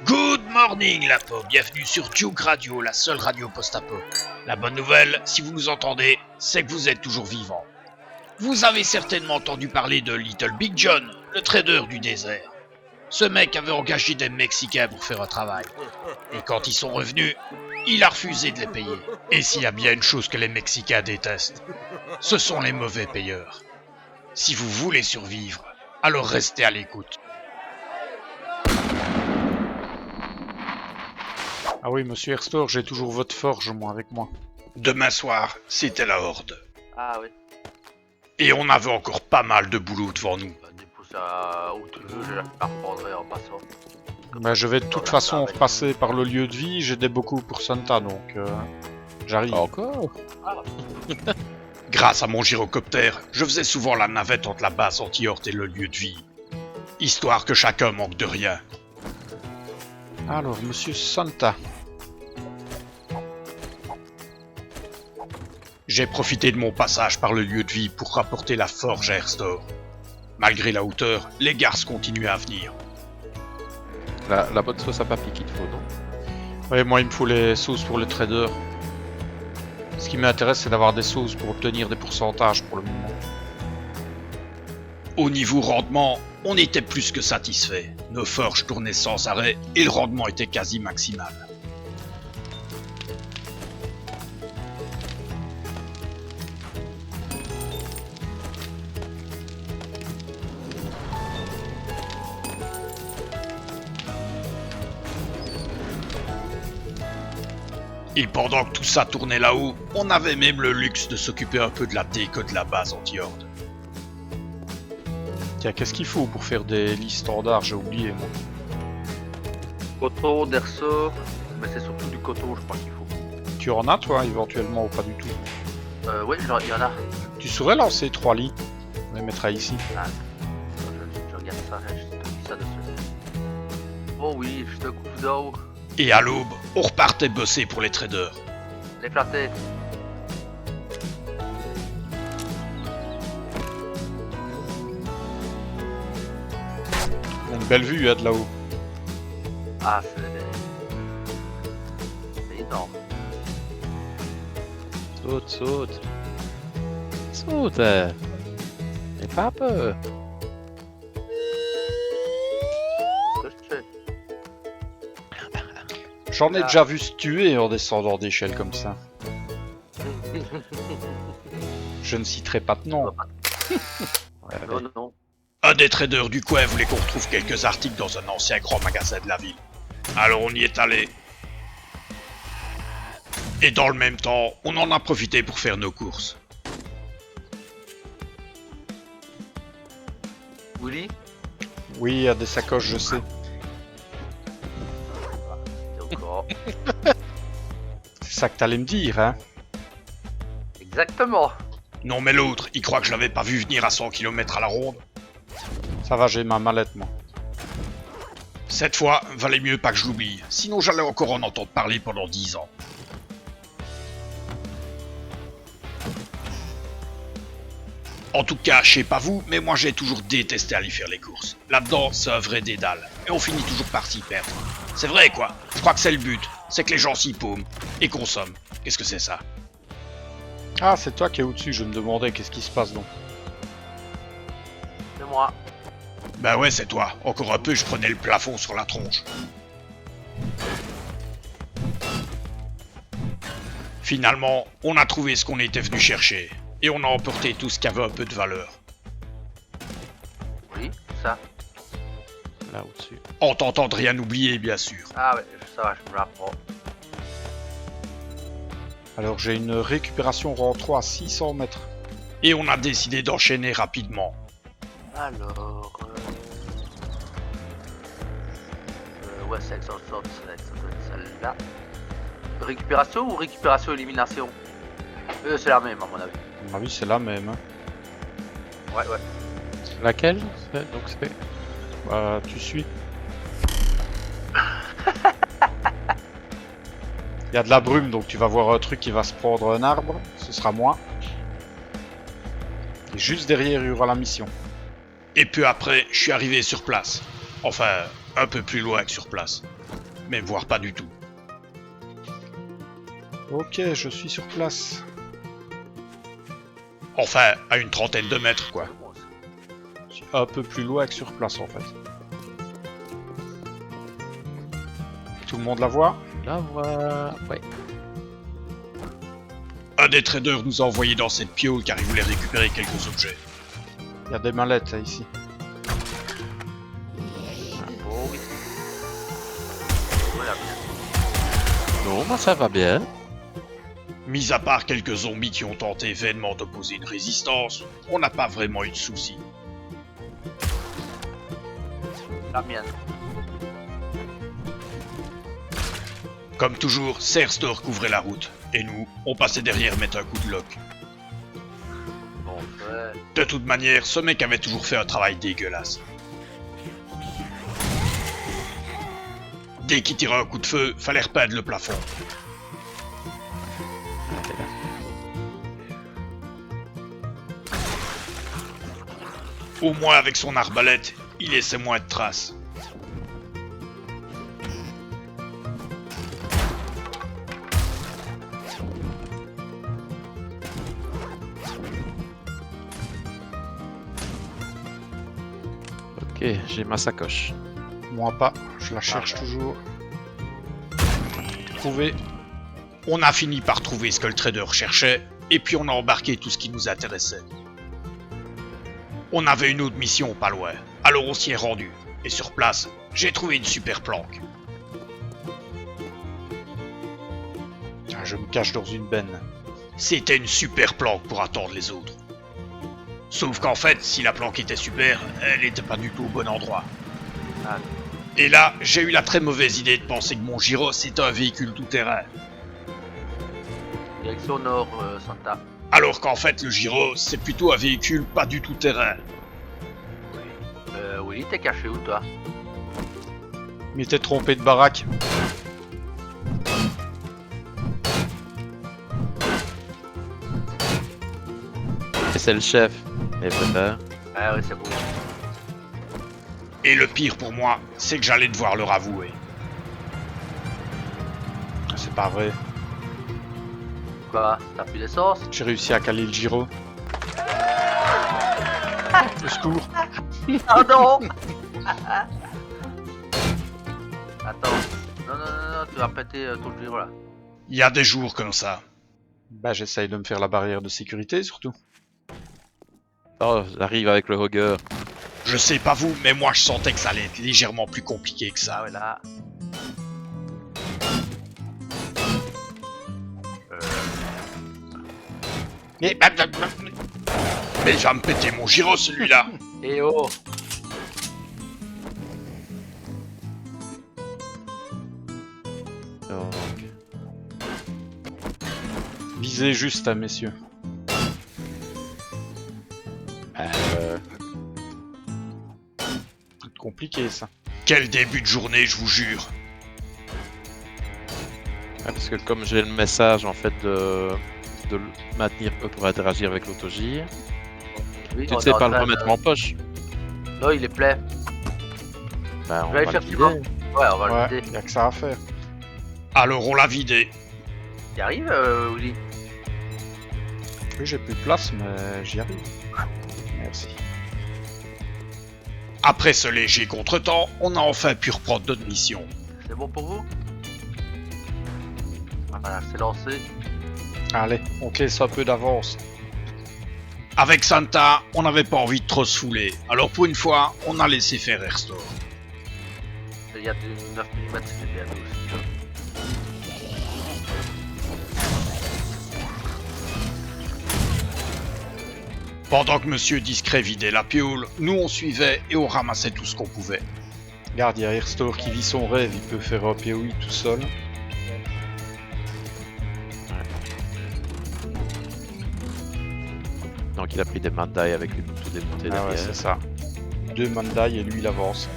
Good morning, Lapo. Bienvenue sur Duke Radio, la seule radio post-apo. La bonne nouvelle, si vous nous entendez, c'est que vous êtes toujours vivants. Vous avez certainement entendu parler de Little Big John, le trader du désert. Ce mec avait engagé des Mexicains pour faire un travail. Et quand ils sont revenus, il a refusé de les payer. Et s'il y a bien une chose que les Mexicains détestent, ce sont les mauvais payeurs. Si vous voulez survivre, alors restez à l'écoute. Ah oui, monsieur Herstor, j'ai toujours votre forge, moi, avec moi. Demain soir, c'était la horde. Ah oui. Et on avait encore pas mal de boulot devant nous. Dépose ça où tu veux, je la reprendrai en passant. Bah, je vais de toute façon repasser par le lieu de vie, j'aidais beaucoup pour Santa, donc j'arrive. Encore? Grâce à mon gyrocoptère, je faisais souvent la navette entre la base anti-horde et le lieu de vie. Histoire que chacun manque de rien. Alors, monsieur Santa. J'ai profité de mon passage par le lieu de vie pour rapporter la forge à Herstor. Malgré la hauteur, les garces continuaient à venir. La bonne sauce à papy qu'il te faut, non? Ouais, moi, il me faut les sauces pour le trader. Ce qui m'intéresse, c'est d'avoir des sauces pour obtenir des pourcentages pour le moment. Au niveau rendement, on était plus que satisfait. Nos forges tournaient sans arrêt et le rendement était quasi maximal. Et pendant que tout ça tournait là-haut, on avait même le luxe de s'occuper un peu de la déco de la base anti-horde. Tiens, qu'est-ce qu'il faut pour faire des lits standards? J'ai oublié, moi. Coton, des ressorts, mais c'est surtout du coton, je crois qu'il faut. Tu en as, toi, éventuellement, ou pas du tout? Oui, il y en a. Tu saurais lancer 3 lits? On les mettra ici. Ah, je regarde ça, je te dis ça dessus. Oh oui, juste un coup d'eau. Et à l'aube, on repartait bosser pour les traders. Les plantés. On a une belle vue, hein, de là-haut. Ah, c'est énorme. Saute, saute. Saute. N'aie pas peur. Ce que je fais. J'en ai déjà vu se tuer en descendant d'échelle comme ça. Je ne citerai pas de nom. Ouais, Non, non. Un des traders du coin voulait qu'on retrouve quelques articles dans un ancien grand magasin de la ville. Alors on y est allé. Et dans le même temps, on en a profité pour faire nos courses. Willy. Oui, il y a des sacoches, je sais. Et encore. C'est ça que t'allais me dire, hein? Exactement. Non mais l'autre, il croit que je l'avais pas vu venir à 100 km à la ronde. Ça va, j'ai ma mallette, moi. Cette fois, valait mieux pas que je l'oublie, sinon j'allais encore en entendre parler pendant 10 ans. En tout cas, je sais pas vous, mais moi j'ai toujours détesté aller faire les courses. Là-dedans, c'est un vrai dédale, et on finit toujours par s'y perdre. C'est vrai quoi, je crois que c'est le but, c'est que les gens s'y paument, et consomment. Qu'est-ce que c'est ça? Ah, c'est toi qui es au-dessus, je me demandais qu'est-ce qui se passe donc. C'est moi. Bah ouais, c'est toi, encore un peu je prenais le plafond sur la tronche. Finalement, on a trouvé ce qu'on était venu chercher, et on a emporté tout ce qui avait un peu de valeur. Oui, ça. Là au-dessus. En tentant de rien oublier, bien sûr. Ah ouais, ça va, je me la prends. Alors, j'ai une récupération rang 3 à 600 mètres. Et on a décidé d'enchaîner rapidement. Alors... ouais, c'est ça doit être celle-là. Récupération ou récupération-élimination? C'est la même à mon avis. À mon avis, c'est la même. Hein. Ouais, ouais. Laquelle? Donc c'est... Bah, tu suis. Il y a de la brume, donc tu vas voir un truc qui va se prendre un arbre. Ce sera moi. Et juste derrière, il y aura la mission. Et peu après, je suis arrivé sur place. Enfin, un peu plus loin que sur place. Mais voire pas du tout. Ok, je suis sur place. Enfin, à une trentaine de mètres, quoi. Je suis un peu plus loin que sur place en fait. Tout le monde la voit? La voix. Ouais. Un des traders nous a envoyés dans cette piole car il voulait récupérer quelques objets. Il y a des mallettes là, ici. Oh oui. Voilà, bien. Non, moi ça va bien. Mis à part quelques zombies qui ont tenté vainement d'opposer une résistance, on n'a pas vraiment eu de soucis. La mienne. Comme toujours, Serstor couvrait la route, et nous, on passait derrière mettre un coup de lock. Bon, ouais. De toute manière, ce mec avait toujours fait un travail dégueulasse. Dès qu'il tirait un coup de feu, fallait repeindre le plafond. Au moins avec son arbalète, il laissait moins de traces. Ok, j'ai ma sacoche. Moi pas, je la cherche toujours. Trouvé. On a fini par trouver ce que le trader cherchait, et puis on a embarqué tout ce qui nous intéressait. On avait une autre mission pas loin, alors on s'y est rendu, et sur place, j'ai trouvé une super planque. Ah, je me cache dans une benne. C'était une super planque pour attendre les autres. Sauf qu'en fait, si la planque était super, elle n'était pas du tout au bon endroit. Ah. Et là, j'ai eu la très mauvaise idée de penser que mon gyros était un véhicule tout-terrain. Direction nord, Santa. Alors qu'en fait, le gyros, c'est plutôt un véhicule pas du tout-terrain. Willy, t'es caché où, toi? Mais t'es trompé de baraque. Et c'est le chef. Et voilà. Ah oui, c'est bon. Et le pire pour moi, c'est que j'allais devoir leur avouer. C'est pas vrai. Quoi? T'as plus d'essence? J'ai réussi à caler le gyro. Au secours. Oh non! Attends. Non, tu vas péter ton gyro là. Il y a des jours comme ça. Bah j'essaye de me faire la barrière de sécurité surtout. Oh, j'arrive avec le Hogger. Je sais pas vous, mais moi je sentais que ça allait être légèrement plus compliqué que Ah ça. ouais, là. Mais il va me péter mon gyro celui-là. Eh oh! Donc, Visez juste, hein, messieurs. C'est compliqué ça. Quel début de journée, je vous jure. parce que comme j'ai le message en fait de le maintenir pour interagir avec l'autogire, Oui, tu on ne sais est en pas le train remettre de- en poche. Non, il est plein. Bah, on Je vais aller va faire le suivant. vider. Ouais, on va le Ouais, vider. y a que ça à faire. Alors on l'a vidé. Il arrive, Willy? Oui, j'ai plus de place, mais j'y arrive. Merci. Après ce léger contretemps, on a enfin pu reprendre notre mission. C'est bon pour vous? Voilà, c'est lancé. Allez, on laisse un peu d'avance. Avec Santa, on n'avait pas envie de trop se fouler. Alors pour une fois, on a laissé faire Airstore. Il y a du 9 mm, c'est bien aussi. ça. Pendant que Monsieur Discret vidait la piole, nous on suivait et on ramassait tout ce qu'on pouvait. Regarde, il y a Airstore qui vit son rêve, il peut faire un POI tout seul. Donc il a pris des Mandai avec une tout démonté Ah ouais, derrière. c'est ça. 2 Mandai et lui il avance.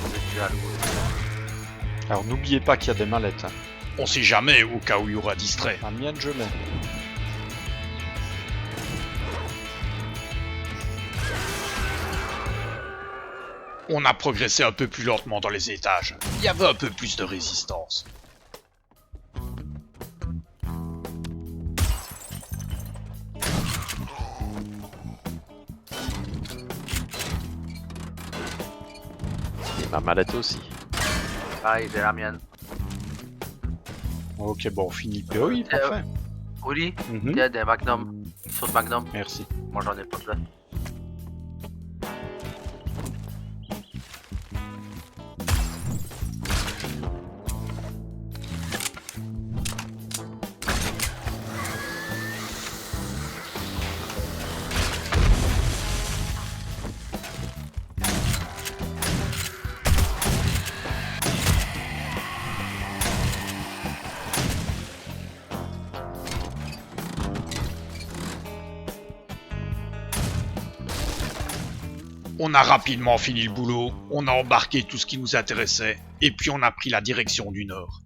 On est déjà à l'eau. Alors n'oubliez pas qu'il y a des mallettes. Hein. On sait jamais au cas où il y aura distrait. La mienne je l'ai. On a progressé un peu plus lentement dans les étages. Il y avait un peu plus de résistance. Et ma mallette aussi. Ah, j'ai la mienne. Ok, bon, on finit le POI, parfait. Oli, Mhm. tiens, des Magnum. Sauce Magnum. Merci. Moi, j'en ai pas besoin. On a rapidement fini le boulot, on a embarqué tout ce qui nous intéressait, et puis on a pris la direction du nord.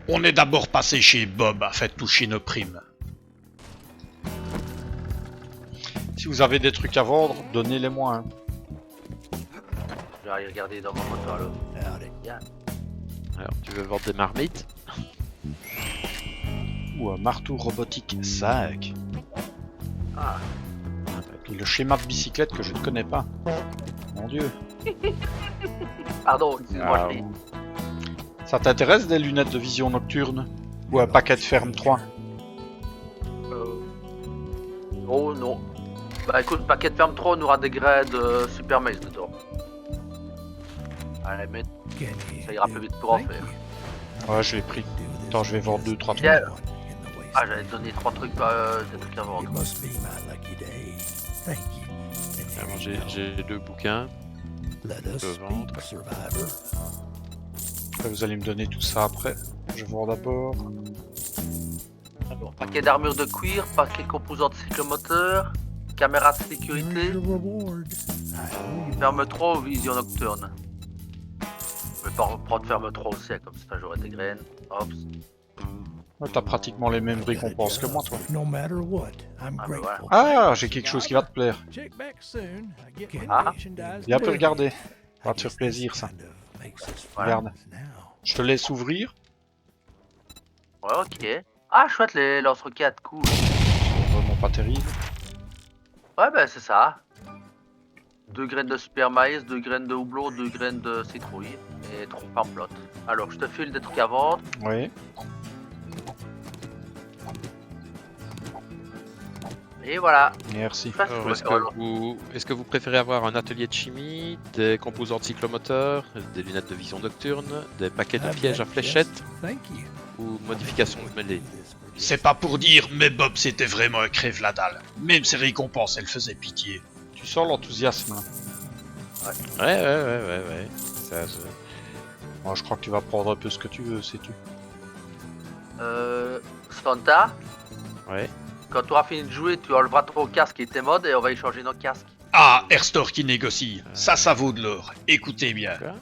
On est d'abord passé chez Bob afin de toucher nos primes. Si vous avez des trucs à vendre, donnez-les-moi. Hein. Je vais aller regarder dans mon moteur là. Alors, tu veux vendre des marmites? Ou un marteau robotique 5. Ah, Et le schéma de bicyclette que je ne connais pas. Mon dieu. pardon, excuse-moi, Ah, je l'ai. Ça t'intéresse des lunettes de vision nocturne? Ou un paquet de ferme 3? Oh non. Bah écoute, paquet de ferme 3, on aura des grades super maze dedans. Allez, mais ça ira plus vite pour en faire. Ouais, je l'ai pris. Attends, je vais vendre 2-3 trucs. Tiens. Ah, j'allais te donner 3 trucs, des trucs à vendre. Alors, j'ai 2 bouquins. peux vendre. Après, vous allez me donner tout ça après. Je vais voir d'abord. Alors, paquet d'armure de cuir, paquet composants de cyclomoteur, caméra de sécurité, ferme 3 ou vision nocturne. Je vais pas reprendre ferme 3 aussi, hein, comme ça j'aurai des graines. Hop. Ouais, t'as pratiquement les mêmes récompenses que moi, toi. Ah, bah voilà. Ah, j'ai quelque chose qui va te plaire. Ah. Viens un peu regarder. Ça va te faire plaisir, ça. Voilà. Regarde. Je te laisse ouvrir. Ouais, ok. Ah, chouette, les lance-roquettes, cool. Vraiment pas terrible. Ouais, bah c'est ça. 2 graines de super maïs, 2 graines de houblon, 2 graines de citrouille et 3 pamplottes. Alors, je te file des trucs à vendre. Oui. Et voilà. Merci. Ça, c'est Alors, cool. est-ce que vous préférez avoir un atelier de chimie, des composants de cyclomoteur, des lunettes de vision nocturne, des paquets de pièges à fléchettes ou modification de mêlée? C'est pas pour dire, mais Bob c'était vraiment un crève la dalle. Même ses récompenses, elles faisaient pitié. Tu sens l'enthousiasme, là. Ouais. Ça, Moi, je crois que tu vas prendre un peu ce que tu veux, c'est tout. Santa, Ouais. quand tu auras fini de jouer, tu enlèveras ton casque et tes modes et on va échanger nos casques. Ah, Erstor qui négocie. Ça vaut de l'or. Écoutez bien. Quoi?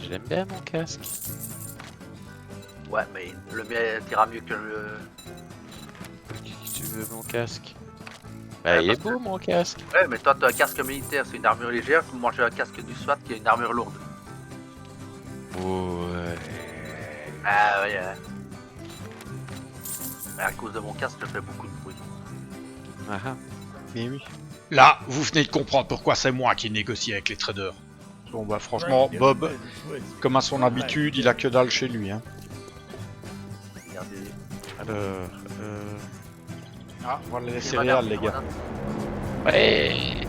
Je l'aime bien mon casque. Ouais, mais le mien t'ira mieux que le... Tu veux mon casque? Bah, il est beau mon casque. Ouais, mais toi t'as un casque militaire, c'est une armure légère, moi j'ai un casque du SWAT qui est une armure lourde. Ouais. Ah ouais. Mais à cause de mon casque, je fais beaucoup de bruit. Ah ah. Mais oui. Là, vous venez de comprendre pourquoi c'est moi qui négocie avec les traders. Bon, bah, franchement, Bob, comme à son habitude, il a que dalle chez lui, hein. Regardez. Alors, Ah, voilà les Et céréales, madame, les gars. ouais.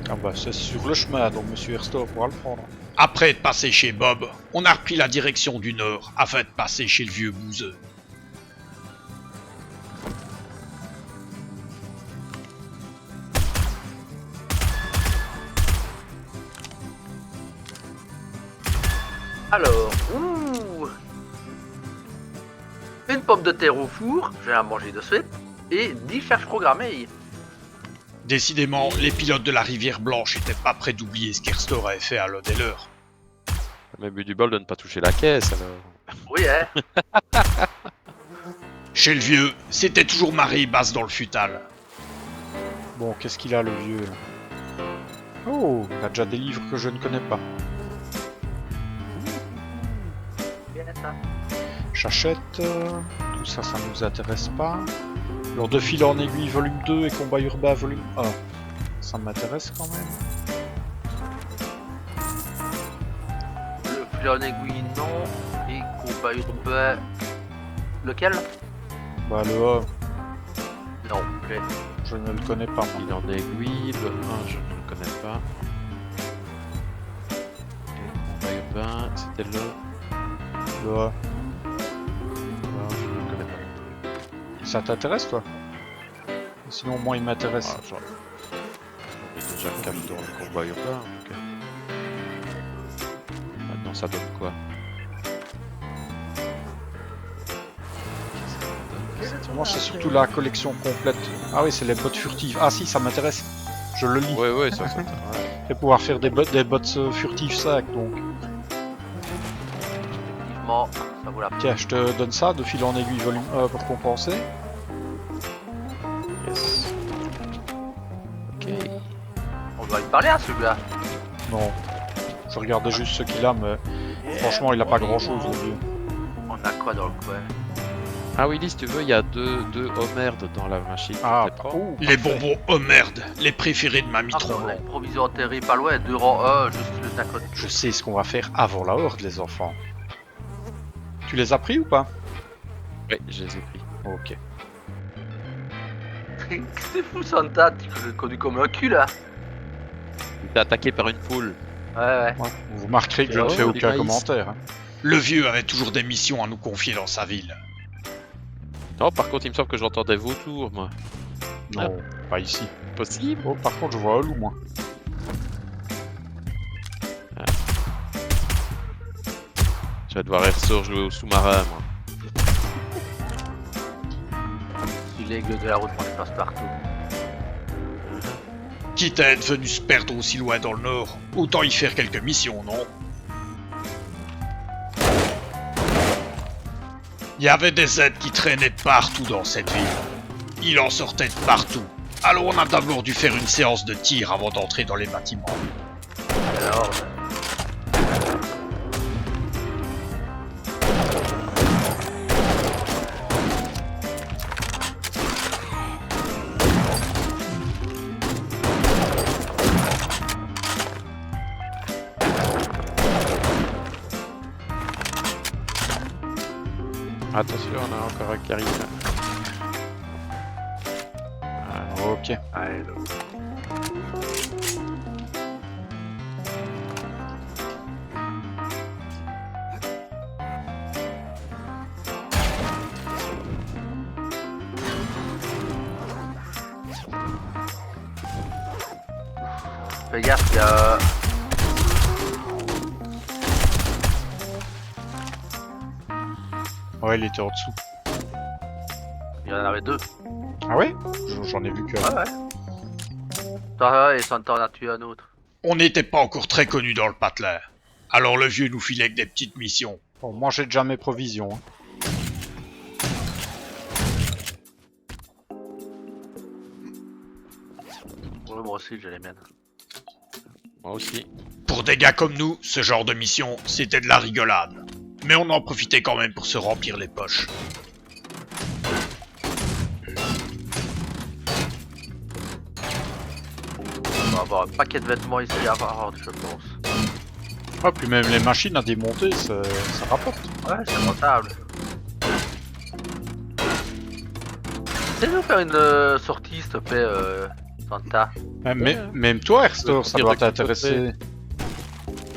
Ah bah, c'est sur le chemin, donc Monsieur Erstor pourra le prendre. Après être passé chez Bob, on a repris la direction du nord afin de passer chez le vieux bouseux. Alors, ouh, une pomme de terre au four, je vais la manger de suite, et 10 charges programmées. Décidément, les pilotes de la rivière Blanche étaient pas prêts d'oublier ce qu'Erstor avait fait à l'Odeller. Même eu du bol de ne pas toucher la caisse alors. Oui, hein. Chez le vieux, c'était toujours marée basse dans le futal. Bon, qu'est-ce qu'il a le vieux là? Oh, il a déjà des livres que je ne connais pas. Bien, ça. J'achète. Tout ça, ça nous intéresse pas. Alors de fil en aiguille volume 2 et combat urbain volume 1. Ça m'intéresse quand même. Le fil en aiguille, non. Et combat urbain. Lequel? Bah le A, Non, j'ai. je ne le connais pas moi. Il en est aiguille, le 1 je ne le connais pas. Et combat urbain, c'était le... Le A. Non, je ne le connais pas. Ça t'intéresse toi? Sinon moi il m'intéresse. Ah, j'en ai déjà 4 dans le combat urbain, donc... Maintenant ça donne quoi? Moi c'est surtout la collection complète. Ah oui, c'est les bottes furtives. Ah si, ça m'intéresse. Je le lis. Ouais, ça... ouais. Et pouvoir faire des bottes furtives sac donc. Effectivement, ça vaut la peine. Tiens, je te donne ça, de fil en aiguille volume 1 pour compenser. Yes. Ok. On doit lui parler à celui-là. Non. Je regardais juste ce qu'il a, mais franchement il a pas grand chose au vieux. On a quoi dans le coin? Ah oui, si tu veux, il y a deux Homerd dans la machine. Ah, T'es prêt? oh, Les parfait. bonbons, oh merde, les préférés de Mamie Ah, on a Tromblon. une provision atterrie pas loin, 2 rangs 1, juste le d'à côté. Je sais ce qu'on va faire avant la horde, les enfants. Tu les as pris ou pas? Oui, je les ai pris. Ok. C'est fou Santa, tu l'as connu comme un cul là. T'es attaqué par une poule. Ouais. Ouais. Vous remarquerez que je Oh, ne fais du aucun maïs. commentaire. Hein. Le vieux avait toujours des missions à nous confier dans sa ville. Non, par contre, il me semble que j'entends des vautours, moi. Non, pas ici. Possible? Oh, par contre, je vois un loup, moi. Je vais devoir y ressortir jouer au sous-marin, moi. Si l'aigle de la route, moi je passe partout. Quitte à être venu se perdre aussi loin dans le nord, autant y faire quelques missions, non? Il y avait des aides qui traînaient de partout dans cette ville. Il en sortait de partout. Alors on a d'abord dû faire une séance de tir avant d'entrer dans les bâtiments. Alors, Attention, on a encore un qui arrive là. Ok. allez, là. Fais gaffe, il y a... Ouais, il était en dessous. Il y en avait 2. Ah ouais? J'en ai vu que... Ouais. Toi et Santa en a tué un autre. On n'était pas encore très connus dans le patelin. Alors le vieux nous filait que des petites missions. Bon, moi, j'ai déjà mes provisions. Hein. Ouais, moi aussi j'ai les miennes. Moi aussi. Pour des gars comme nous, ce genre de mission, c'était de la rigolade. Mais on en profitait quand même pour se remplir les poches. On va avoir un paquet de vêtements ici à vendre, je pense. Ah, puis même les machines à démonter, ça rapporte. Ouais, c'est rentable. Tu nous faire une sortie, s'il te plaît, Santa. Même toi, Herstor, ça dire doit de qui t'intéresser.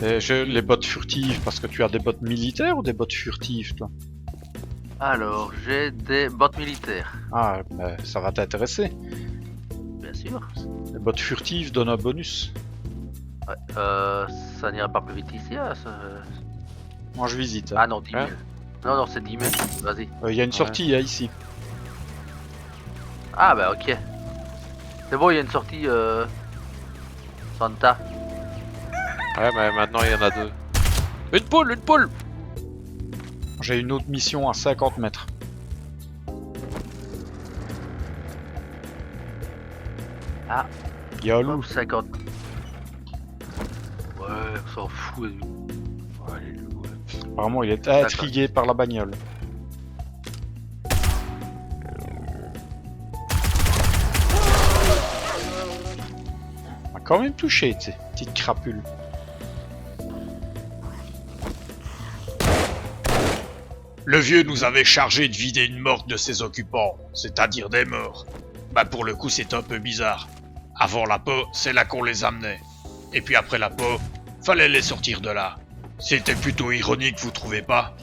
Les bottes furtives, parce que tu as des bottes militaires ou des bottes furtives, toi? Alors, j'ai des bottes militaires, Ah, bah, ça va t'intéresser. bien sûr. Les bottes furtives donnent un bonus. Ouais, ça n'ira pas plus vite ici, hein, Moi, je visite. Ah non, 10 000. Hein Non, c'est 10 000, vas-y. Il y a une sortie hein, ici. Ah bah ok. C'est bon, il y a une sortie, Santa. Ouais, mais maintenant il y en a 2. Une poule! J'ai une autre mission à 50 mètres. Ah, Il y a un loup. hop, 50. Ouais, on s'en fout. Ouais, les loups, ouais. Apparemment, il est intrigué par la bagnole. On a quand même touché, tu sais, petite crapule. Le vieux nous avait chargé de vider une morgue de ses occupants, c'est-à-dire des morts. Bah pour le coup c'est un peu bizarre. Avant la peau, c'est là qu'on les amenait. Et puis après la peau, fallait les sortir de là. C'était plutôt ironique, vous trouvez pas?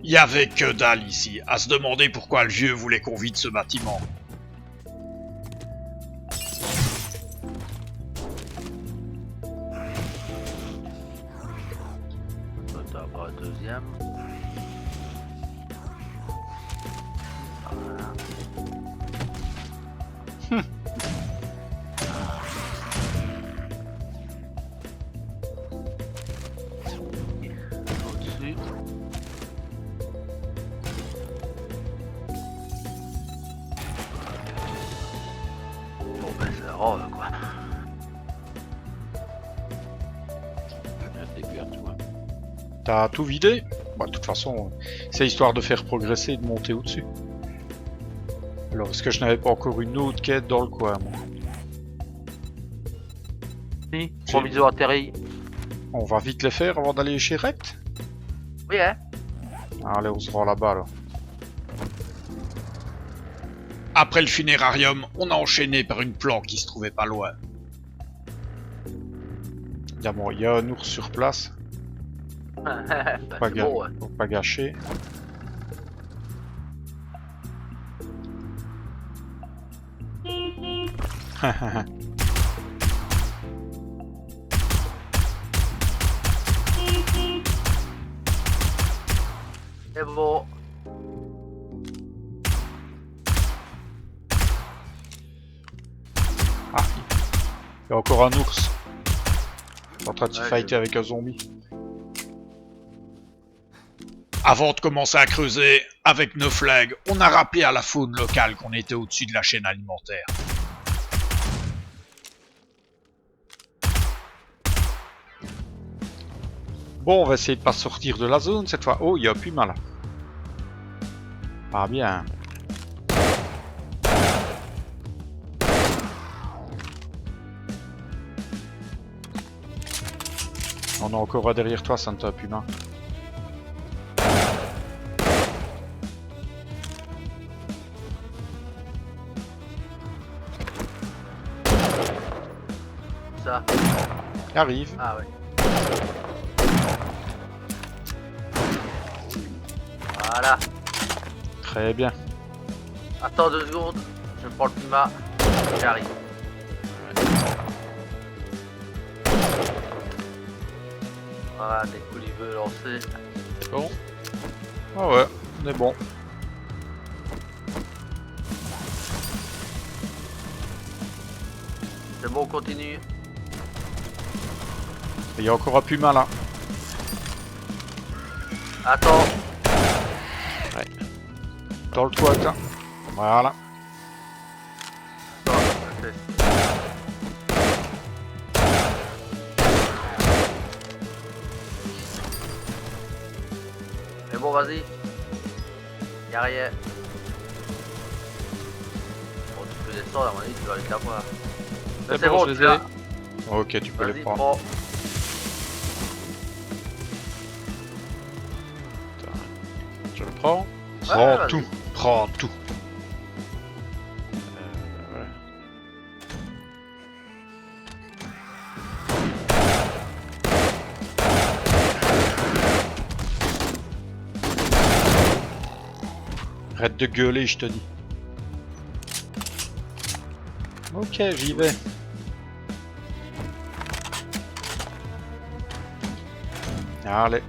Y avait que dalle ici, à se demander pourquoi le vieux voulait qu'on vide ce bâtiment. T'as pas un deuxième. Voilà. Au-dessus. Bon ben c'est rare quoi. Le début, tu vois. T'as tout vidé? Bah, de toute façon, c'est histoire de faire progresser et de monter au-dessus. Alors, est-ce que je n'avais pas encore une autre quête dans le coin, moi? Si, provision atterri. On va vite les faire avant d'aller chez Rect? Oui hein. Allez, on se rend là-bas, alors. Après le funérarium, on a enchaîné par une planque qui se trouvait pas loin. Bon, il y a un ours sur place, Bah, pas, c'est bon, ouais. faut pas gâcher. C'est bon. Ah, il y a encore un ours. Il est en train de se Ouais, fighter avec un zombie. Avant de commencer à creuser, avec nos flags, on a rappelé à la faune locale qu'on était au-dessus de la chaîne alimentaire. Bon, on va essayer de pas sortir de la zone cette fois. Oh, il y a un puma là. Ah bien. On a encore un derrière toi, Santa Puma. Ça. Il arrive. Ah ouais. Voilà. Très bien. Attends 2 secondes. Je prends le puma. J'arrive. Voilà, des coups il veut lancer. Bon, Ah ouais, on est bon. C'est bon, on continue. Il y a encore un puma là. Attends. Dans le toit, tiens. Voilà. Attends, ok. Mais bon, vas-y. Y'a rien. Bon, tu peux descendre, à mon avis, tu vas aller te la voir. Mais C'est bon, je les tu ai. l'as. Ok, tu peux les Vas-y, prendre. prends. Je le prends. Prends vas-y. tout. Prends tout. Voilà. Arrête de gueuler, je te dis. Ok, j'y vais. Allez.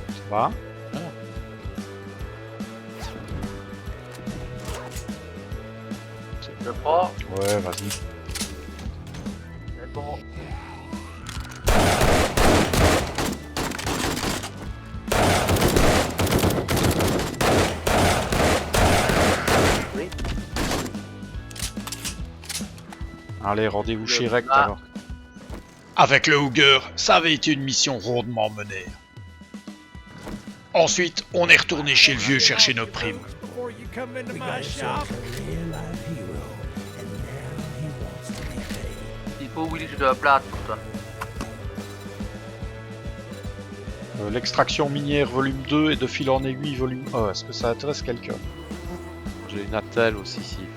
Ça va? Je prends. Ouais, vas-y. C'est bon. Oui. Allez, rendez-vous chez Le Rect plat. alors. Avec le Hooger, ça avait été une mission rondement menée. Ensuite, on est retourné chez le vieux chercher nos primes. Il faut Willy, je veux un plat pour toi. L'extraction minière volume 2 et de fil en aiguille volume 1. Est-ce que ça intéresse quelqu'un? J'ai une attelle aussi s'il faut.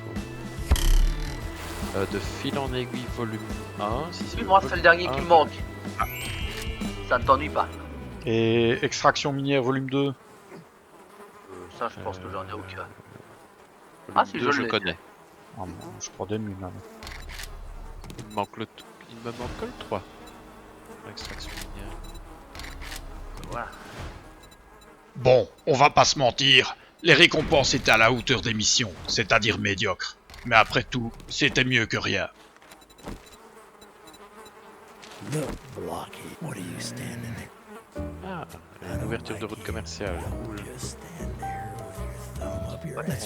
De fil en aiguille volume 1. Si Oui, moi c'est le dernier qui me manque. Ça ne t'ennuie pas. Et extraction minière volume 2. Ça, je pense que j'en ai aucun. Ah si, je je le l'ai. connais. Ah non, je prends des mines. Il me manque le il me manque que le 3. Extraction minière. Voilà. Bon, on va pas se mentir, les récompenses étaient à la hauteur des missions, c'est-à-dire médiocres. Mais après tout, c'était mieux que rien. Ah, une ouverture de route commerciale. Cool.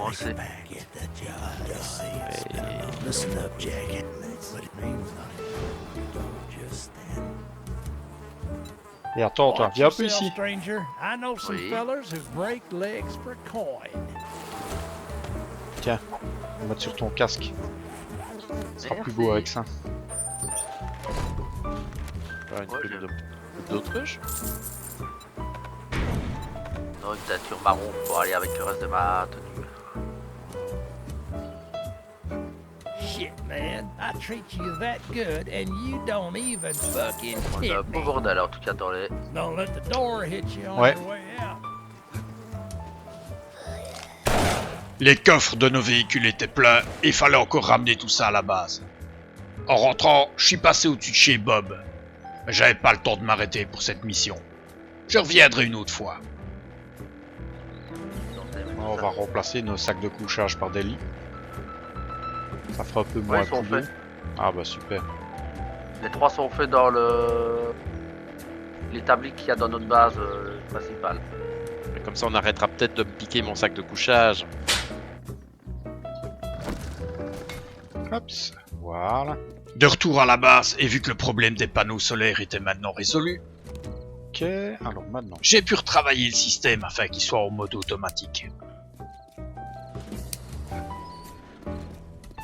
On sait. Et attends, toi, viens un peu ici. Stranger. I know some Oui. fellers who break legs for coin. Tiens, on va mettre sur ton casque. Ce sera plus Merci. beau avec ça. Ah, une Ouais, plume je- d'autruche. Non, une teinture marron pour aller avec le reste de ma tenue. Shit, man. I treat you that good and you don't even fucking On a un tip beau me. bordel en tout cas dans les. Don't let the door hit you on Ouais. your way out. Les coffres de nos véhicules étaient pleins et il fallait encore ramener tout ça à la base. En rentrant, je suis passé au-dessus de chez Bob. Mais j'avais pas le temps de m'arrêter pour cette mission. Je reviendrai une autre fois. On va remplacer nos sacs de couchage par des lits. Ça fera un peu moins ils sont coudou. faits. Ah bah super. Les trois sont faits dans le. L'établi qu'il y a dans notre base principale. Mais comme ça, on arrêtera peut-être de me piquer mon sac de couchage. Hops, voilà. De retour à la base, et vu que le problème des panneaux solaires était maintenant résolu, Ok, alors maintenant. j'ai pu retravailler le système afin qu'il soit en mode automatique.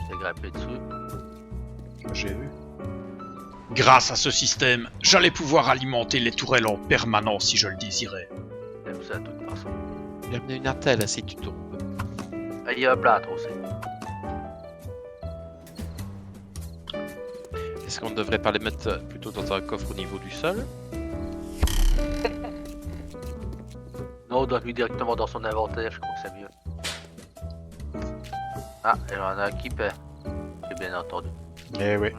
J'ai grimpé dessus. J'ai vu. Grâce à ce système, j'allais pouvoir alimenter les tourelles en permanence si je le désirais. J'aime ça de toute façon. J'ai amené une attelle si tu tombes. Et il y a un plâtre aussi. Est-ce qu'on ne devrait pas les mettre plutôt dans un coffre au niveau du sol? Non, on doit lui directement dans son inventaire, je crois que c'est mieux. Ah, il y en a un qui paie. J'ai bien entendu. Eh oui.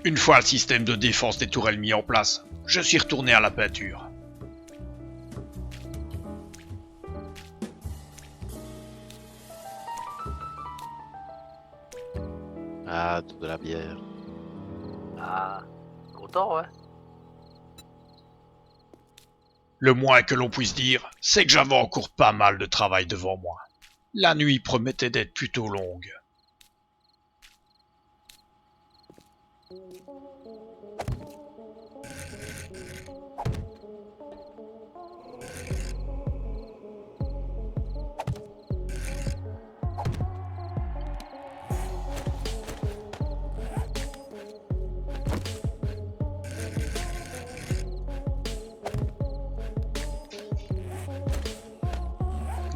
Une fois le système de défense des tourelles mis en place, je suis retourné à la peinture. Ah, de la bière. Ah, content, ouais. Le moins que l'on puisse dire, c'est que j'avais encore pas mal de travail devant moi. La nuit promettait d'être plutôt longue.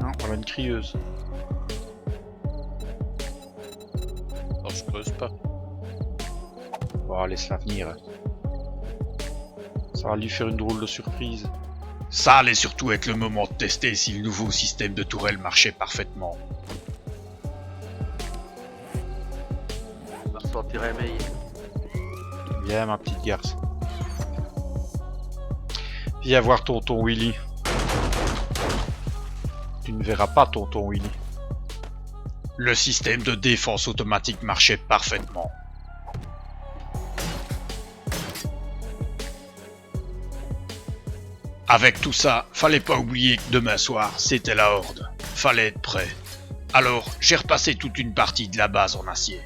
Non, voilà une crieuse. Non, je creuse pas. Bon, laisse-la venir. Ça va lui faire une drôle de surprise. Ça allait surtout être le moment de tester si le nouveau système de tourelle marchait parfaitement. On va sortir émerveillé. Viens, ma petite garce. Viens voir tonton Willy. Tu ne verras pas tonton Willy. Le système de défense automatique marchait parfaitement. Avec tout ça, fallait pas oublier que demain soir, c'était la horde. Fallait être prêt. Alors, j'ai repassé toute une partie de la base en acier.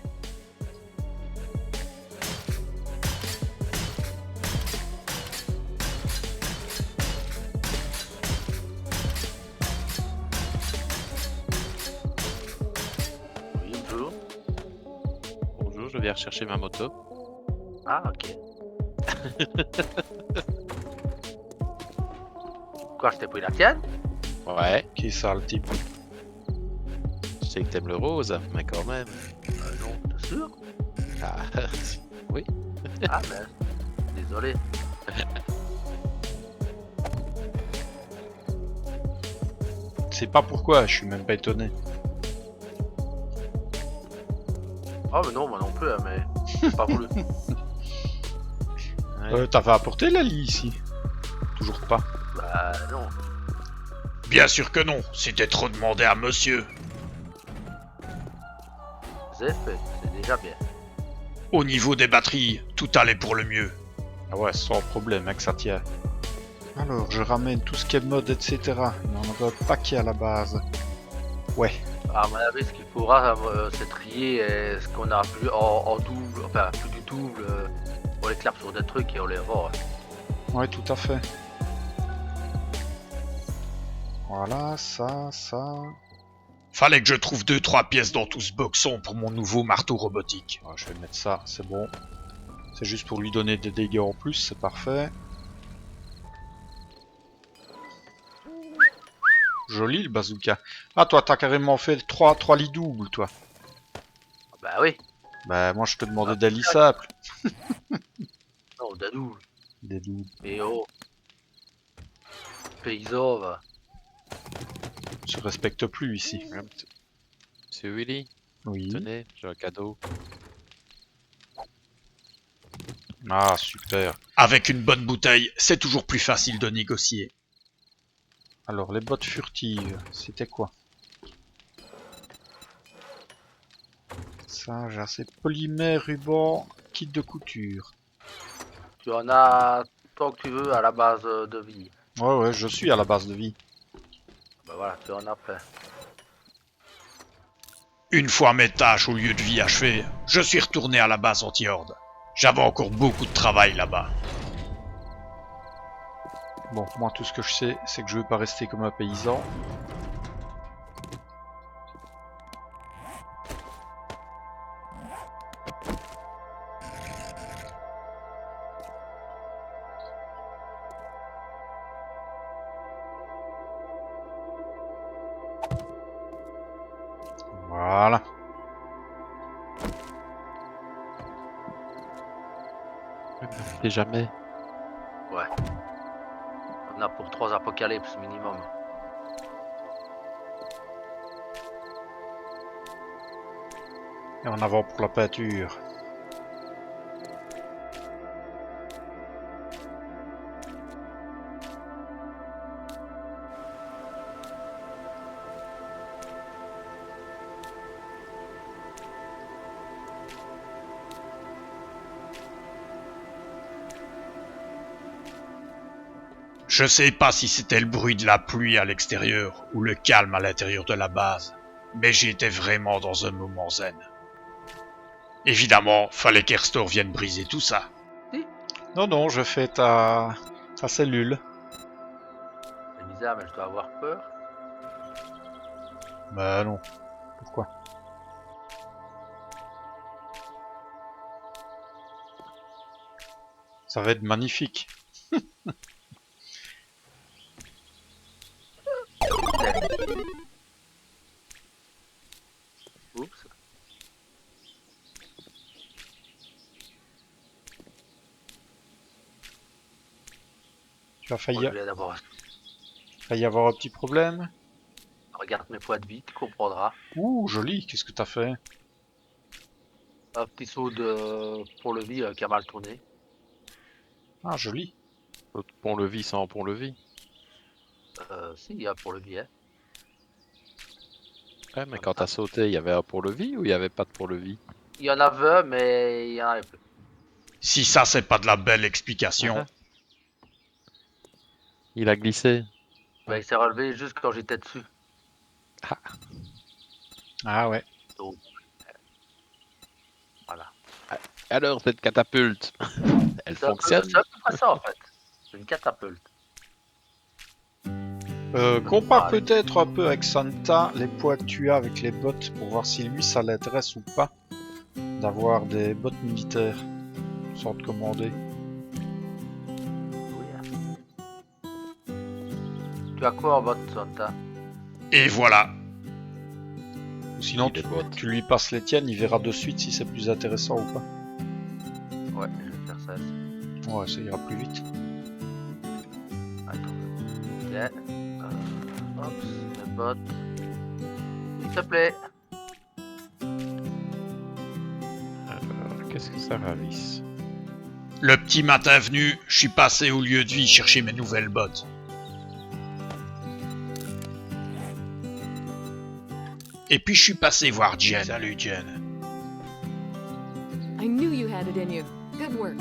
Oui, bonjour. Bonjour, je viens rechercher ma moto. Ah, ok. Quoi, je t'ai pris la tienne? Ouais, Qui est ça, le type? je sais que t'aimes le rose, mais quand même. Non, t'es sûr? Ah, Ah, ben, désolé. C'est pas pourquoi, je suis même pas étonné. Oh, mais non, moi non plus, hein, mais j'ai pas voulu. ouais. T'avais apporté la lit ici? Toujours pas. Bah, non. Bien sûr que non, c'était trop demandé à monsieur. C'est fait, c'est déjà bien. Au niveau des batteries, tout allait pour le mieux. Ah ouais, sans problème, mec, ça tient. Alors, je ramène tout ce qui est mode, etc. Il y en a un paquet à la base. Ouais, À mon avis, ce qu'il faudra, c'est trier ce qu'on a plus en double, enfin, plus du double. On les clappe sur des trucs et on les vend. Hein. ouais, tout à fait. Voilà, ça. Fallait que je trouve 2-3 pièces dans tout ce boxon pour mon nouveau marteau robotique. Ouais, je vais mettre ça, c'est bon. C'est juste pour lui donner des dégâts en plus, c'est parfait. Joli le bazooka. Ah, toi, t'as carrément fait 3 lits doubles, toi. Bah oui, Bah, moi, je te demandais Ah, des lits simples. non, des doubles. Des doubles. Et oh. Paysan, va. Je respecte plus ici. Monsieur Willy, Oui. tenez, j'ai un cadeau. Ah, super. Avec une bonne bouteille, c'est toujours plus facile de négocier. Alors, les bottes furtives, c'était quoi? Ça, j'ai assez. Polymère, ruban, kit de couture. Tu en as tant que tu veux à la base de vie. Ouais, je suis à la base de vie. Bah voilà, tu en as plein. Une fois mes tâches au lieu de vie achevées, je suis retourné à la base anti-horde. J'avais encore beaucoup de travail là-bas. Bon, moi, tout ce que je sais, c'est que je veux pas rester comme un paysan. Voilà. Et jamais. Ouais. On a pour 3 apocalypses minimum. Et en avant pour la peinture. Je sais pas si c'était le bruit de la pluie à l'extérieur ou le calme à l'intérieur de la base, mais j'étais vraiment dans un moment zen. Évidemment, fallait qu'Erstor vienne briser tout ça. Non, je fais ta cellule. C'est bizarre, mais je dois avoir peur. Bah non. Pourquoi? Ça va être magnifique. Oups. Tu vas Bon, faillir. je vais d'abord va y avoir un petit problème. Regarde mes points de vie, tu comprendras. Ouh, joli, qu'est-ce que t'as fait? Un petit saut de pont-levis qui a mal tourné. Ah, joli. L'autre pont-levis sans pont-levis. Si, il y a un pont-levis, hein. Ouais, mais quand t'as sauté, il y avait un pont-levis ou il y avait pas de pont-levis? Il y en avait un, mais il y en avait plus. Si ça, c'est pas de la belle explication. Ah. Il a glissé. Ben, il s'est relevé juste quand j'étais dessus. Ah ouais. Donc, voilà. Alors, cette catapulte, elle C'est un peu- fonctionne? c'est à peu près ça, en fait. C'est une catapulte. Compare Ah, peut-être un peu avec Santa les poids que tu as avec les bottes pour voir si lui ça l'intéresse ou pas d'avoir des bottes militaires sans te commander. Oui, hein. Tu as quoi en botte, Santa? Et voilà. Ou sinon Des bottes. tu lui passes les tiennes, il verra de suite si c'est plus intéressant ou pas. Ouais, je vais faire ça. Ouais, ça ira plus vite. Attends. Ok. Hop, mes bottes. S'il te plaît. Alors, qu'est-ce que ça ravisse? Le petit matin venu, je suis passé au lieu de vie chercher mes nouvelles bottes. Et puis je suis passé voir Jen. Salut Jen. I knew you had it in you. Good work.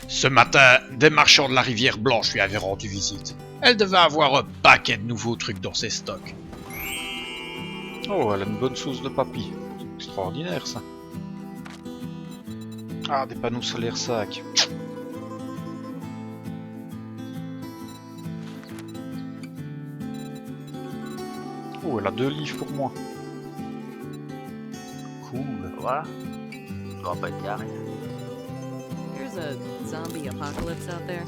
Ce matin, des marchands de la rivière Blanche lui avaient rendu visite. Elle devait avoir un paquet de nouveaux trucs dans ses stocks. Oh, elle a une bonne sauce de papy. C'est extraordinaire ça. Ah, des panneaux solaires sacs. Oh, elle a 2 livres pour moi. Cool. Voilà. Ça va pas être carré. There's a zombie apocalypse out there.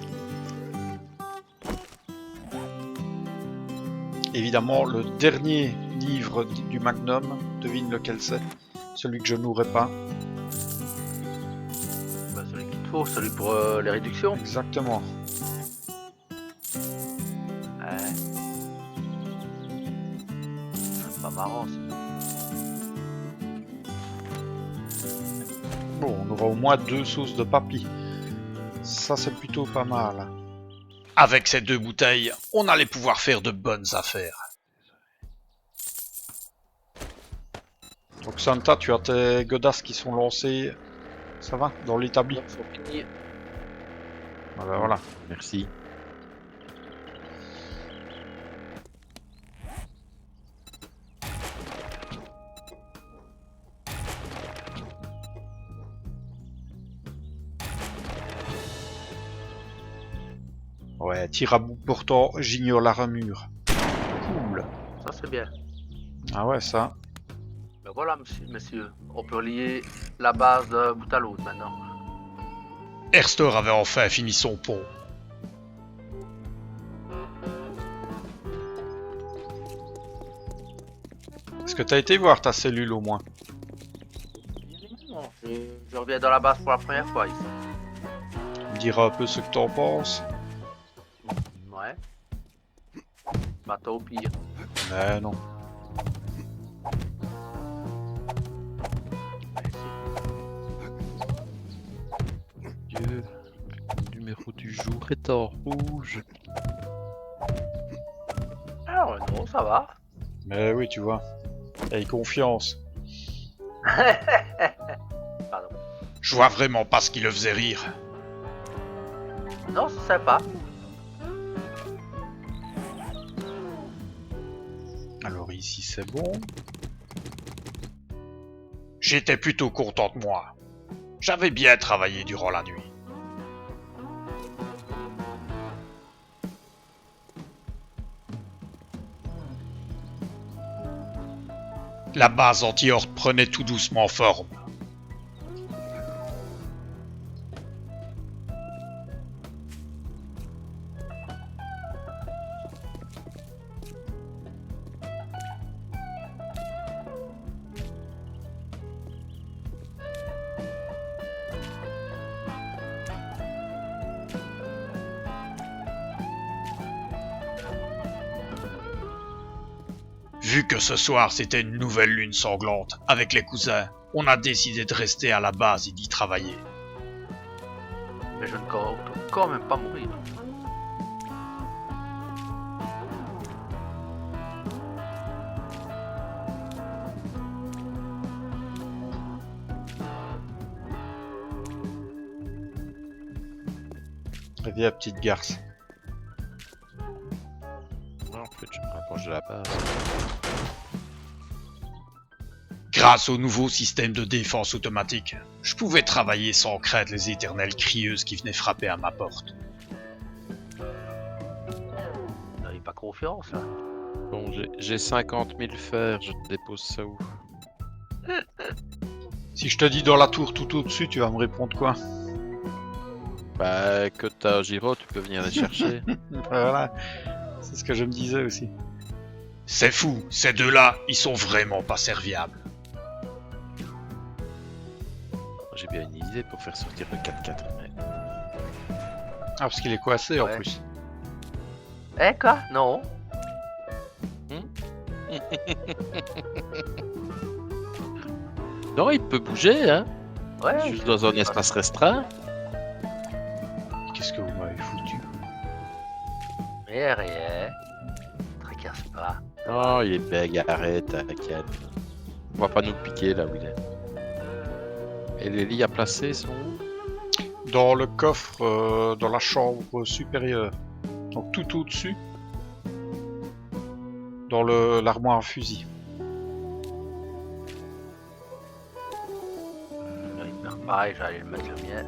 Évidemment, le dernier livre du Magnum, devine lequel c'est. Celui que je n'aurai pas. Bah, celui qu'il te faut, celui pour les réductions. Exactement. Ouais. C'est pas marrant, ça. Bon, on aura au moins 2 sauces de papy. Ça, c'est plutôt pas mal. Avec ces 2 bouteilles, on allait pouvoir faire de bonnes affaires. Donc Santa, tu as tes godasses qui sont lancées. Ça va? Dans l'établi. Donc, faut qu'il y ait- Voilà, voilà. Merci. Ouais, tir à bout portant, j'ignore la ramure. Cool. Ça, c'est bien. Ah ouais, ça. Ben voilà, messieurs. On peut relier la base d'un bout à l'autre maintenant. Erster avait enfin fini son pont. Est-ce que t'as été voir ta cellule au moins? Je reviens dans la base pour la première fois ici. Tu me diras un peu ce que t'en penses. Ouais. M'attends au pire. Mais non. Dieu, le numéro du jour est en rouge. Ah ouais, non, ça va. Mais oui, tu vois. Aie confiance. Pardon. Je vois vraiment pas ce qui le faisait rire. Non, c'est sympa. Alors ici, c'est bon. J'étais plutôt content de moi. J'avais bien travaillé durant la nuit. La base anti-horde prenait tout doucement forme. Vu que ce soir c'était une nouvelle lune sanglante avec les cousins, on a décidé de rester à la base et d'y travailler. Mais je ne compte quand même pas mourir. Viens, petite garce. Non, en fait, je me rapproche de la base. Grâce au nouveau système de défense automatique, je pouvais travailler sans craindre les éternelles crieuses qui venaient frapper à ma porte. Vous n'avez pas confiance là. Bon, j'ai 50 000 fer, je te dépose ça où? Si je te dis dans la tour tout au-dessus, tu vas me répondre quoi? Bah, que t'as Giro, tu peux venir les chercher. Voilà, c'est ce que je me disais aussi. C'est fou, ces deux-là, ils sont vraiment pas serviables. J'ai bien une idée pour faire sortir le 4x4, mais... Ah, parce qu'il est coincé en Ouais. plus. Eh quoi? Non. Non, il peut bouger, hein. Ouais. Juste dans un espace restreint. Qu'est-ce que vous m'avez foutu? Mais rien. Tracasse pas. Oh, il est bègue, arrête, t'inquiète. On va pas nous le piquer là où il est. Et les lits à placer sont où? Dans le coffre, dans la chambre supérieure. Donc tout au-dessus. Dans l'armoire à fusil. Pareil, j'allais le mettre le mien.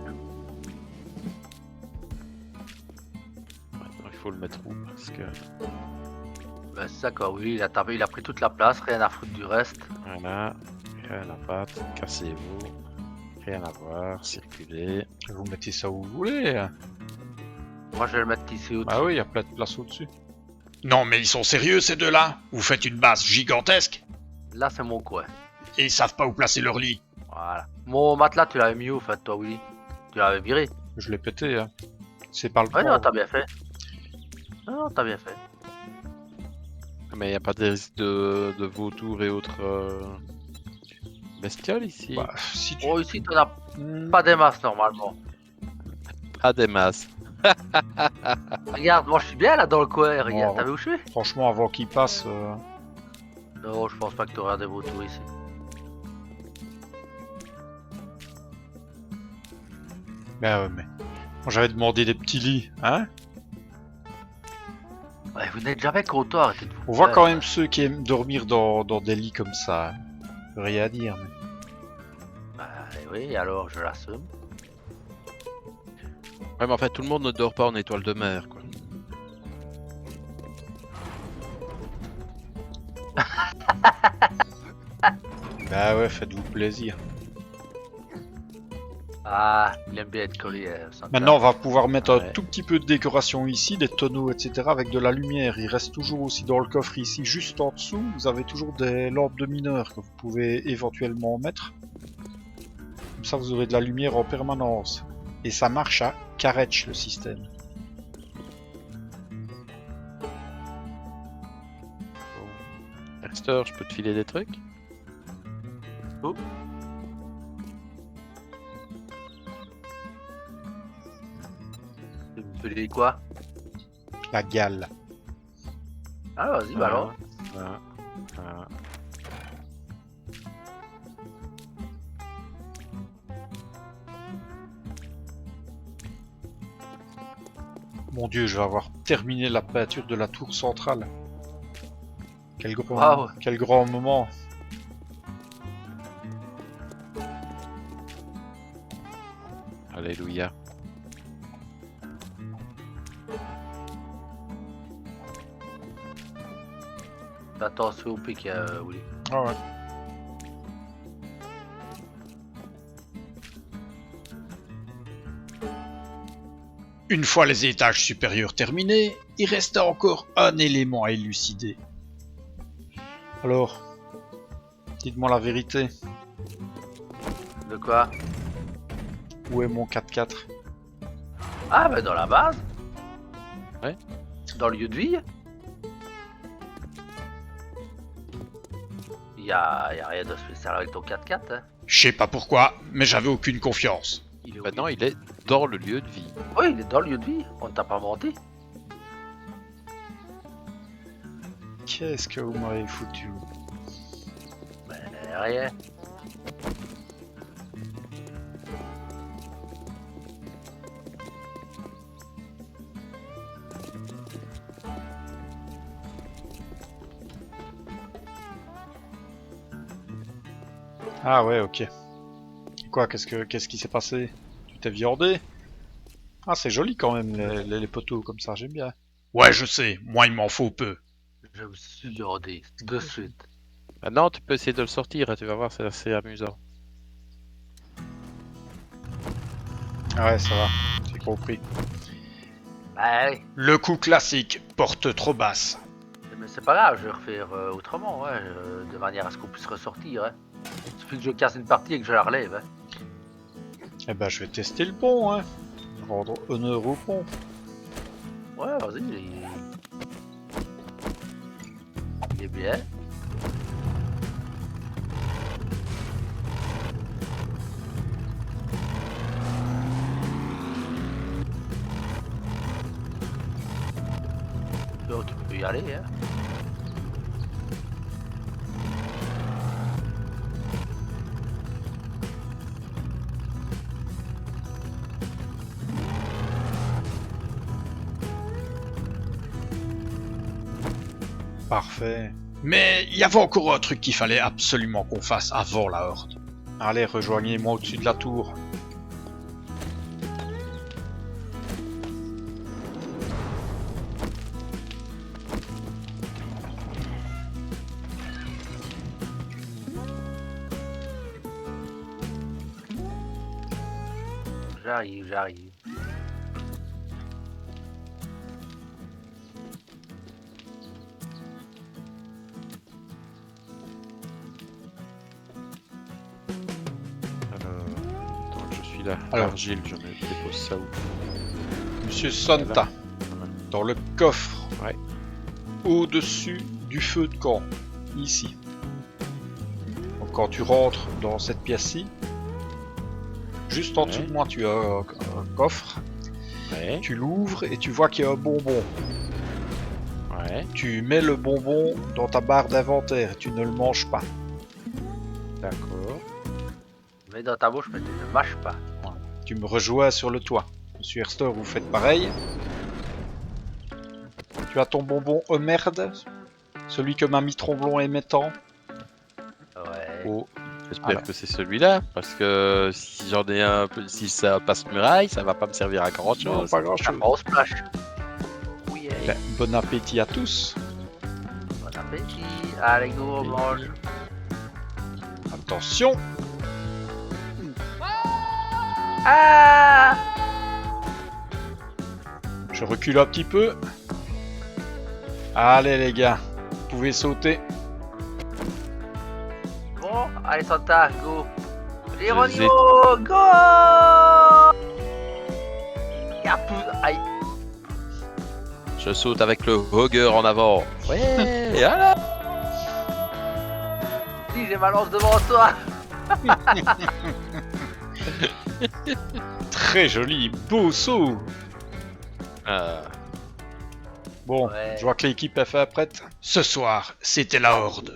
Maintenant, il faut le mettre où? Parce que... Ben, c'est ça quoi, oui, il a pris toute la place, rien à foutre du reste. Voilà, rien à battre, cassez-vous. Rien à voir, circulez. Vous mettez ça où vous voulez. Hein. Moi je vais le mettre ici au-dessus. Ah oui, il y a plein de place au-dessus. Non mais ils sont sérieux ces deux-là? Vous faites une base gigantesque Là c'est mon coin. et ils savent pas où placer leur lit. Voilà. Mon matelas, tu l'avais mis où, en fait, toi, Willy? Tu l'avais viré. Je l'ai pété. Hein. C'est pas le Ouais, point. non, t'as bien fait. Non, t'as bien fait. Mais il n'y a pas de risque de vautours et autres bestioles ici? Bah, si tu... Oh, ici, t'en as Hmm, pas des masses, normalement. Pas des masses. Regarde, moi, je suis bien là dans le coin. Regarde, Oh. t'as vu où je suis? Franchement, avant qu'il passe... Non, je pense pas que t'auras des vautours ici. Ben ouais, mais... Moi, j'avais demandé des petits lits, hein? Ouais, vous n'êtes jamais content, arrêtez de vous On voit faire. quand même ceux qui aiment dormir dans des lits comme ça. Hein. Rien à dire, mais... Bah, oui, alors, je l'assume. Ouais, mais en fait, tout le monde ne dort pas en étoile de mer, quoi. Bah ouais, faites-vous plaisir. Ah, il aime bien être collé. Santa. Maintenant, on va pouvoir mettre Ouais. un tout petit peu de décoration ici, des tonneaux, etc. avec de la lumière. Il reste toujours aussi dans le coffre ici, juste en dessous, vous avez toujours des lampes de mineurs que vous pouvez éventuellement mettre. Comme ça, vous aurez de la lumière en permanence. Et ça marche à Karetch, le système. Dexter, je peux te filer des trucs? Tu me fais quoi? La gale. Ah, vas-y, bah alors. Voilà. Voilà. Mon dieu, je vais avoir terminé la peinture de la tour centrale. Quel grand, Waouh. quel grand moment. Alléluia. Fais attention au pic, Willy. Ah ouais. Une fois les étages supérieurs terminés, il restait encore un élément à élucider. Alors, dites-moi la vérité. De quoi? Où est mon 4x4? Ah, bah dans la base. Ouais. Dans le lieu de vie. y a rien de spécial avec ton 4x4, hein. Je sais pas pourquoi, mais j'avais aucune confiance. Il est où? Maintenant, il est dans le lieu de vie. Oui, il est dans le lieu de vie, on t'a pas menti. Qu'est-ce que vous m'avez foutu? Mais rien. Ah ouais, ok. Quoi, qu'est-ce qui s'est passé? Tu t'es viandé? Ah, c'est joli quand même, les poteaux comme ça, j'aime bien. Ouais, je sais, moi il m'en faut peu. Je me suis viandé de suite. Maintenant, tu peux essayer de le sortir, hein, tu vas voir, c'est assez amusant. Ah ouais, ça va, j'ai compris. Bah oui. Le coup classique, porte trop basse. Mais c'est pas grave, je vais refaire autrement, ouais, de manière à ce qu'on puisse ressortir. Hein. Il suffit que je casse une partie et que je la relève. Hein. Eh ben, je vais tester le pont, hein. Rendre honneur au pont. Ouais, vas-y, il est bien. Donc, tu peux y aller, hein. Parfait. Mais il y avait encore un truc qu'il fallait absolument qu'on fasse avant la horde. Allez, rejoignez-moi au-dessus de la tour. J'arrive. Donc je suis là. Alors. Argile, je me dépose ça où? Monsieur Santa, dans le coffre, Ouais. au-dessus du feu de camp, ici. Donc, quand tu rentres dans cette pièce-ci, juste en dessous Ouais. de moi, tu as un coffre. Ouais. Tu l'ouvres et tu vois qu'il y a un bonbon. Ouais. Tu mets le bonbon dans ta barre d'inventaire et tu ne le manges pas. D'accord. Mets dans ta bouche, mais tu ne mâches pas. Tu me rejoins sur le toit. Monsieur Herster, vous faites pareil. Tu as ton bonbon merde, celui que Mamie Tromblon aimait tant. Ouais. Oh. J'espère Ah, que c'est celui-là, parce que si j'en ai un peu, si ça passe muraille, ça va pas me servir à grand Non, chose. pas grand chose. On splash. Oui, Ben, bon appétit à tous. bon appétit. Allez, go, on mange. Attention. Ah! Je recule un petit peu. Allez les gars, vous pouvez sauter. Bon, allez, Santa, go. Les Geronimo, go! Aïe. Je saute avec le hogger en avant. Ouais, voilà. Si, j'ai ma lance devant toi. Très joli, beau saut. Ah, Bon, Ouais. je vois que l'équipe est fait prête. Ce soir, c'était la horde.